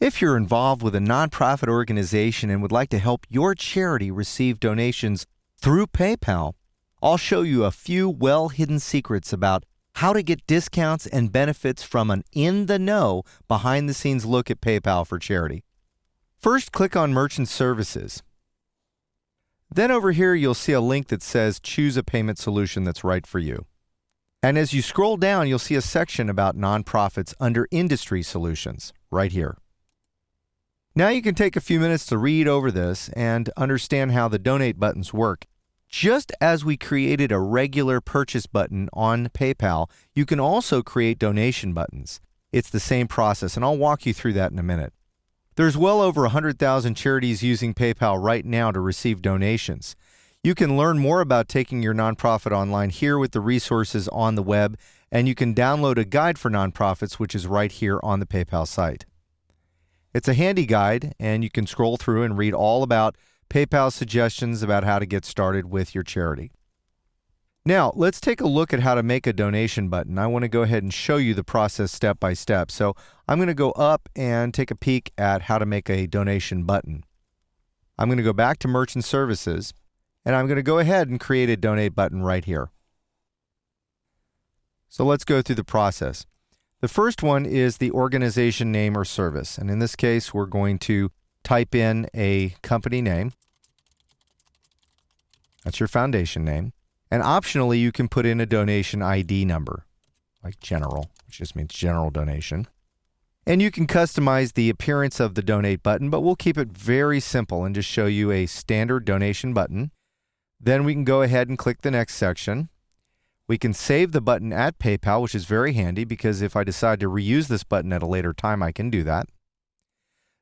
If you're involved with a nonprofit organization and would like to help your charity receive donations through PayPal, I'll show you a few well-hidden secrets about how to get discounts and benefits from an in-the-know, behind-the-scenes look at PayPal for charity. First, click on Merchant Services. Then over here, you'll see a link that says Choose a Payment Solution that's right for you. And as you scroll down, you'll see a section about nonprofits under Industry Solutions, right here. Now you can take a few minutes to read over this and understand how the donate buttons work. Just as we created a regular purchase button on PayPal, you can also create donation buttons. It's the same process, and I'll walk you through that in a minute. There's well over 100,000 charities using PayPal right now to receive donations. You can learn more about taking your nonprofit online here with the resources on the web, and you can download a guide for nonprofits, which is right here on the PayPal site. It's a handy guide, and you can scroll through and read all about PayPal suggestions about how to get started with your charity. Now, let's take a look at how to make a donation button. I want to go ahead and show you the process step by step. So I'm going to go up and take a peek at how to make a donation button. I'm going to go back to Merchant Services, and I'm going to go ahead and create a donate button right here. So let's go through the process. The first one is the organization name or service. And in this case, we're going to type in a company name. That's your foundation name. And optionally, you can put in a donation ID number, like general, which just means general donation. And you can customize the appearance of the donate button, but we'll keep it very simple and just show you a standard donation button. Then we can go ahead and click the next section. We can save the button at PayPal, which is very handy because if I decide to reuse this button at a later time, I can do that.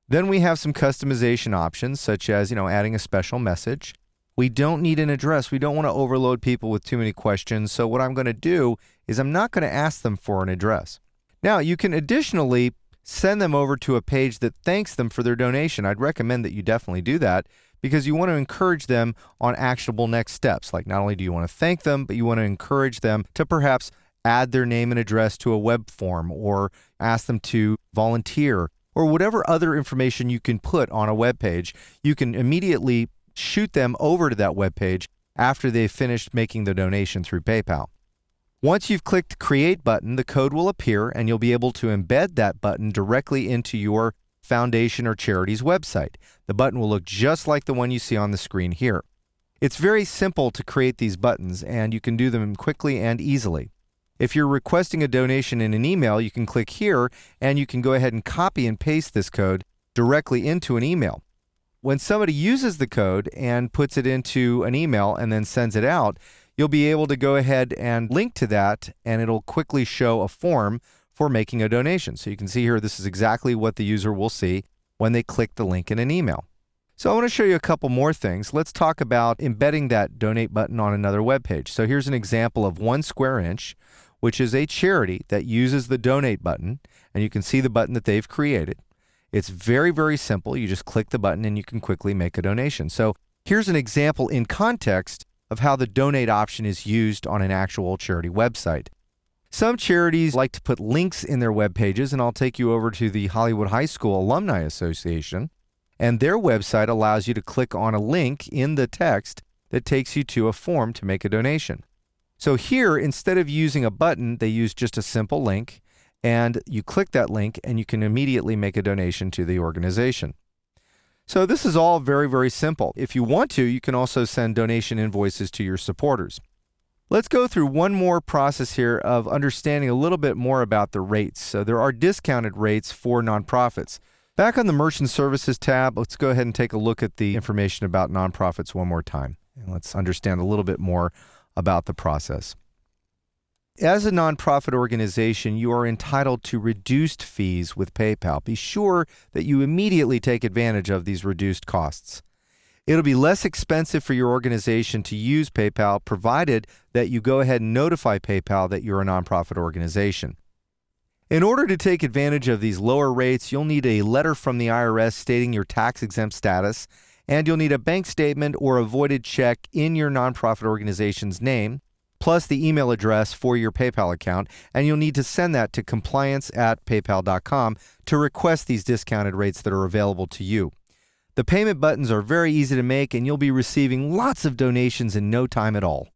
Then we have some customization options, such as, adding a special message. We don't need an address. We don't want to overload people with too many questions. So what I'm going to do is I'm not going to ask them for an address. Now, you can additionally send them over to a page that thanks them for their donation. I'd recommend that you definitely do that because you want to encourage them on actionable next steps. Like not only do you want to thank them, but you want to encourage them to perhaps add their name and address to a web form or ask them to volunteer or whatever other information you can put on a web page. You can immediately shoot them over to that web page after they've finished making the donation through PayPal. Once you've clicked the Create button, the code will appear and you'll be able to embed that button directly into your foundation or charity's website. The button will look just like the one you see on the screen here. It's very simple to create these buttons and you can do them quickly and easily. If you're requesting a donation in an email, you can click here and you can go ahead and copy and paste this code directly into an email. When somebody uses the code and puts it into an email and then sends it out, you'll be able to go ahead and link to that and it'll quickly show a form for making a donation. So you can see here, this is exactly what the user will see when they click the link in an email. So I want to show you a couple more things. Let's talk about embedding that donate button on another web page. So here's an example of One Square Inch, which is a charity that uses the donate button, and you can see the button that they've created. It's very, very simple. You just click the button and you can quickly make a donation. So here's an example in context of how the donate option is used on an actual charity website. Some charities like to put links in their web pages, and I'll take you over to the Hollywood High School Alumni Association, and their website allows you to click on a link in the text that takes you to a form to make a donation. So here, instead of using a button, they use just a simple link, and you click that link and you can immediately make a donation to the organization. So this is all very, very simple. If you want to, you can also send donation invoices to your supporters. Let's go through one more process here of understanding a little bit more about the rates. So there are discounted rates for nonprofits. Back on the Merchant Services tab, let's go ahead and take a look at the information about nonprofits one more time. And let's understand a little bit more about the process. As a nonprofit organization, you are entitled to reduced fees with PayPal. Be sure that you immediately take advantage of these reduced costs. It'll be less expensive for your organization to use PayPal, provided that you go ahead and notify PayPal that you're a nonprofit organization. In order to take advantage of these lower rates, you'll need a letter from the IRS stating your tax-exempt status, and you'll need a bank statement or a voided check in your nonprofit organization's name. plus the email address for your PayPal account, and you'll need to send that to compliance@paypal.com to request these discounted rates that are available to you. The payment buttons are very easy to make, and you'll be receiving lots of donations in no time at all.